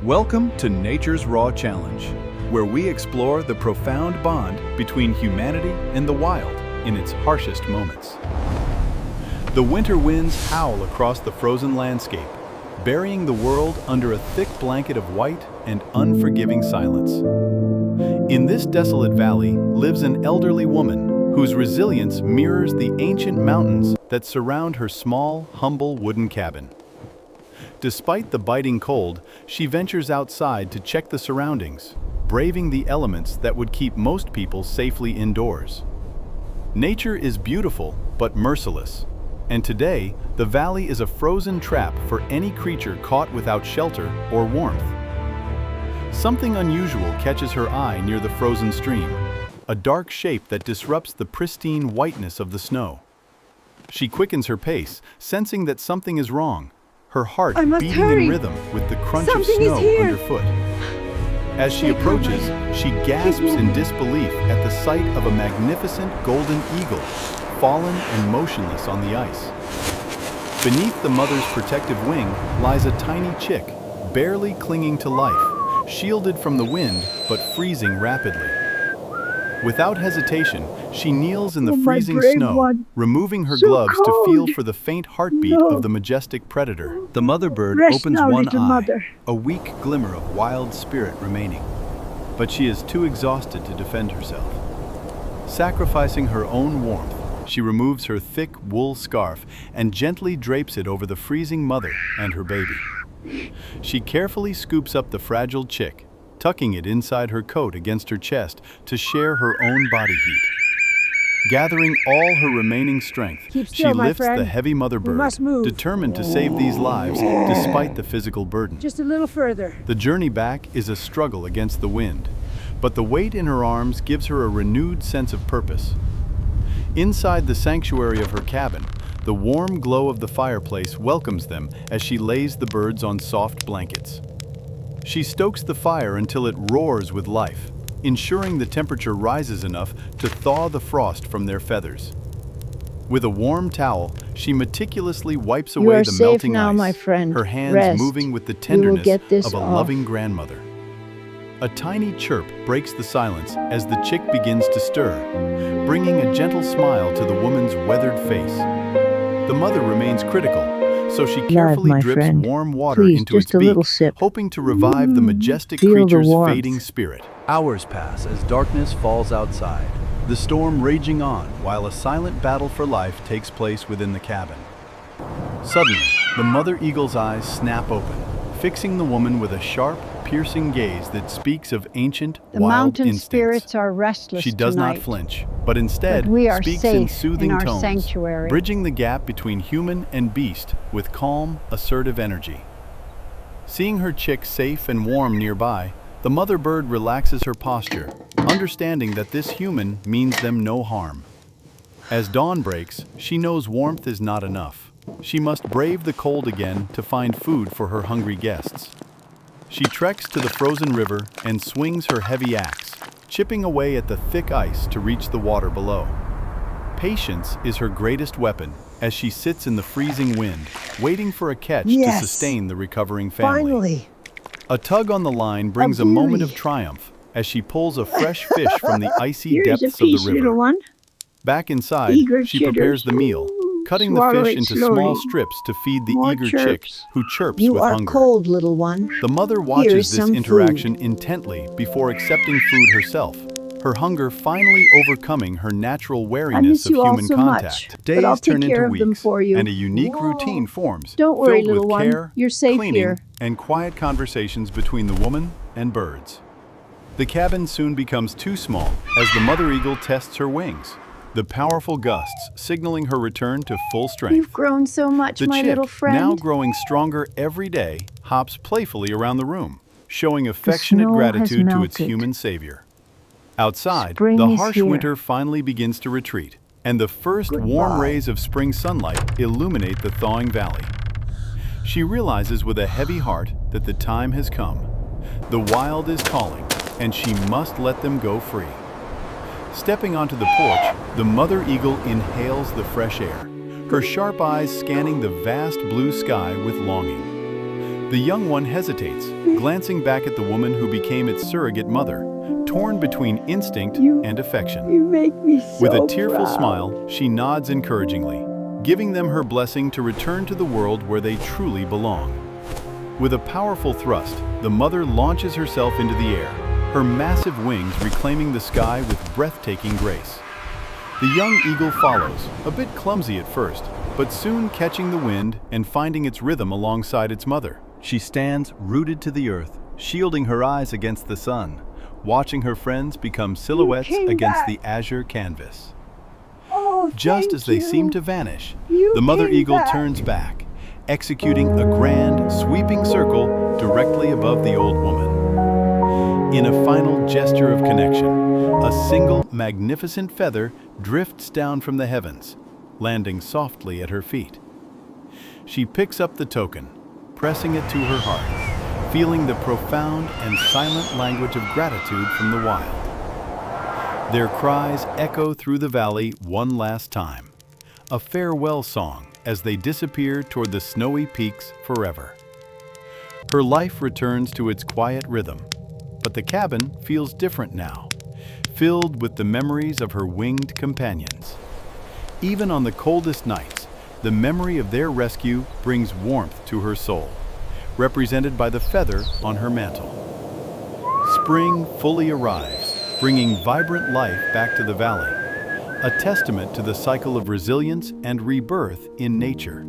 Welcome to Nature's Raw Challenge, where we explore the profound bond between humanity and the wild in its harshest moments. The winter winds howl across the frozen landscape, burying the world under a thick blanket of white and unforgiving silence. In this desolate valley lives an elderly woman whose resilience mirrors the ancient mountains that surround her small, humble wooden cabin. Despite the biting cold, she ventures outside to check the surroundings, braving the elements that would keep most people safely indoors. Nature is beautiful but merciless, and today the valley is a frozen trap for any creature caught without shelter or warmth. Something unusual catches her eye near the frozen stream, a dark shape that disrupts the pristine whiteness of the snow. She quickens her pace, sensing that something is wrong, her heart beating in rhythm with the crunch of snow underfoot. As she approaches, she gasps in disbelief at the sight of a magnificent golden eagle, fallen and motionless on the ice. Beneath the mother's protective wing lies a tiny chick, barely clinging to life, shielded from the wind but freezing rapidly. Without hesitation, she kneels in the freezing snow, removing her gloves to feel for the faint heartbeat of the majestic predator. The mother bird opens one eye, a weak glimmer of wild spirit remaining. But she is too exhausted to defend herself. Sacrificing her own warmth, she removes her thick wool scarf and gently drapes it over the freezing mother and her baby. She carefully scoops up the fragile chick, tucking it inside her coat against her chest to share her own body heat. Gathering all her remaining strength, she lifts the heavy mother bird, determined to save these lives despite the physical burden. Just a little further. The journey back is a struggle against the wind, but the weight in her arms gives her a renewed sense of purpose. Inside the sanctuary of her cabin, the warm glow of the fireplace welcomes them as she lays the birds on soft blankets. She stokes the fire until it roars with life, ensuring the temperature rises enough to thaw the frost from their feathers. With a warm towel, she meticulously wipes away the melting now, ice, my friend. her hands Rest. moving with the We will tenderness get this of a off. loving grandmother. A tiny chirp breaks the silence as the chick begins to stir, bringing a gentle smile to the woman's weathered face. The mother remains critical, so she carefully my drips friend. warm water Please, into just its a beak, little sip. hoping to revive the majestic Feel the creature's warmth. fading spirit. Hours pass as darkness falls outside, the storm raging on while a silent battle for life takes place within the cabin. Suddenly, the mother eagle's eyes snap open, fixing the woman with a sharp, piercing gaze that speaks of ancient, The wild mountain instincts. spirits are restless She does tonight. not flinch, but instead But we are speaks safe in soothing in our tones, sanctuary. bridging the gap between human and beast with calm, assertive energy. Seeing her chick safe and warm nearby, the mother bird relaxes her posture, understanding that this human means them no harm. As dawn breaks, she knows warmth is not enough. She must brave the cold again to find food for her hungry guests. She treks to the frozen river and swings her heavy axe, chipping away at the thick ice to reach the water below. Patience is her greatest weapon as she sits in the freezing wind, waiting for a catch to sustain the recovering family. Finally. A tug on the line brings a moment of triumph as she pulls a fresh fish from the icy Here's depths a of the piece, river. little one. Back inside, Eager she prepares the meal, cutting the Swallow fish it into slowly. small strips to feed the More eager chick, chirps. who chirps You with are hunger. cold, little one. The mother Here is watches this some interaction intently before accepting food herself, her hunger finally overcoming her natural I wariness miss of you all human so contact. much, but Days I'll take turn care into of them weeks, for you. and a unique routine forms, Don't worry, filled little with one. care, You're safe cleaning, here. and quiet conversations between the woman and birds. The cabin soon becomes too small as the mother eagle tests her wings, the powerful gusts signaling her return to full strength. You've grown so much, The my chick, little friend. now growing stronger every day, hops playfully around the room, showing affectionate snow has gratitude to its melted. human savior. Outside, Spring the is harsh here. winter finally begins to retreat, and the first warm rays of spring sunlight illuminate the thawing valley. She realizes with a heavy heart that the time has come. The wild is calling, and she must let them go free. Stepping onto the porch, the mother eagle inhales the fresh air, her sharp eyes scanning the vast blue sky with longing. The young one hesitates, glancing back at the woman who became its surrogate mother, torn between instinct and affection. You make me so With a tearful proud. smile, she nods encouragingly, giving them her blessing to return to the world where they truly belong. With a powerful thrust, the mother launches herself into the air, her massive wings reclaiming the sky with breathtaking grace. The young eagle follows, a bit clumsy at first, but soon catching the wind and finding its rhythm alongside its mother. She stands rooted to the earth, shielding her eyes against the sun, watching her friends become silhouettes came against back. the azure canvas. Oh, Just thank as they you. seem to vanish, You the mother came eagle back. turns back, executing a grand, sweeping circle directly above the old woman. In a final gesture of connection, a single magnificent feather drifts down from the heavens, landing softly at her feet. She picks up the token, pressing it to her heart, feeling the profound and silent language of gratitude from the wild. Their cries echo through the valley one last time, a farewell song as they disappear toward the snowy peaks forever. Her life returns to its quiet rhythm, but the cabin feels different now, filled with the memories of her winged companions. Even on the coldest nights, the memory of their rescue brings warmth to her soul, represented by the feather on her mantle. Spring fully arrives, bringing vibrant life back to the valley, a testament to the cycle of resilience and rebirth in nature.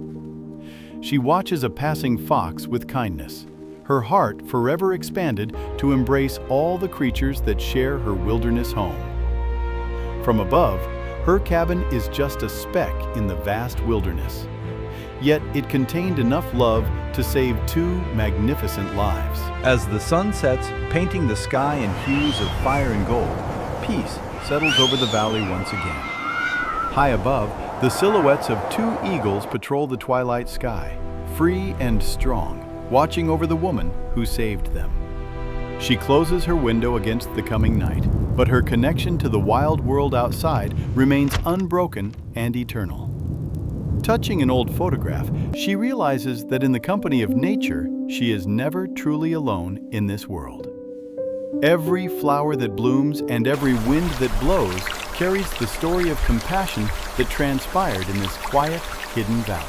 She watches a passing fox with kindness, her heart forever expanded to embrace all the creatures that share her wilderness home. From above, her cabin is just a speck in the vast wilderness. Yet it contained enough love to save 2 magnificent lives. As the sun sets, painting the sky in hues of fire and gold, peace settles over the valley once again. High above, the silhouettes of 2 eagles patrol the twilight sky, free and strong, watching over the woman who saved them. She closes her window against the coming night, but her connection to the wild world outside remains unbroken and eternal. Touching an old photograph, she realizes that in the company of nature, she is never truly alone in this world. Every flower that blooms and every wind that blows carries the story of compassion that transpired in this quiet, hidden valley.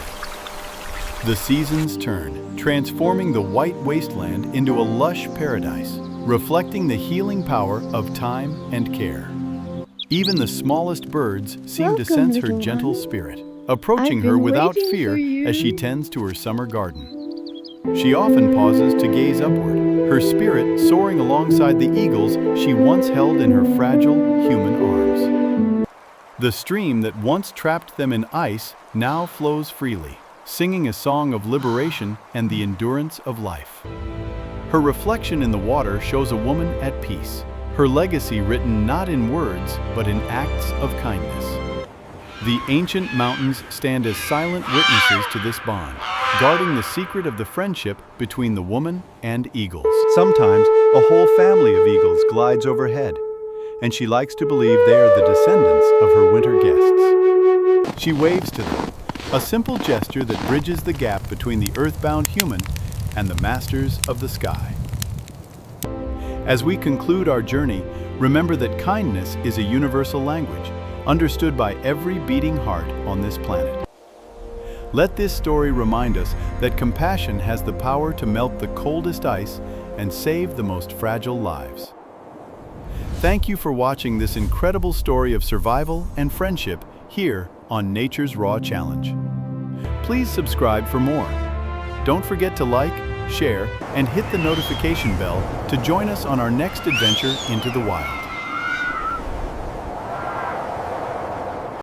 The seasons turn, transforming the white wasteland into a lush paradise, reflecting the healing power of time and care. Even the smallest birds seem to Welcome, sense her little gentle one. spirit, approaching I've her been without waiting fear for you. as she tends to her summer garden. She often pauses to gaze upward, her spirit soaring alongside the eagles she once held in her fragile human arms. The stream that once trapped them in ice now flows freely, singing a song of liberation and the endurance of life. Her reflection in the water shows a woman at peace, her legacy written not in words but in acts of kindness. The ancient mountains stand as silent witnesses to this bond, guarding the secret of the friendship between the woman and eagles. Sometimes, a whole family of eagles glides overhead, and she likes to believe they are the descendants of her winter guests. She waves to them, a simple gesture that bridges the gap between the earthbound human and the masters of the sky. As we conclude our journey, remember that kindness is a universal language, understood by every beating heart on this planet. Let this story remind us that compassion has the power to melt the coldest ice and save the most fragile lives. Thank you for watching this incredible story of survival and friendship here on Nature's Raw Challenge. Please subscribe for more. Don't forget to like, share, and hit the notification bell to join us on our next adventure into the wild.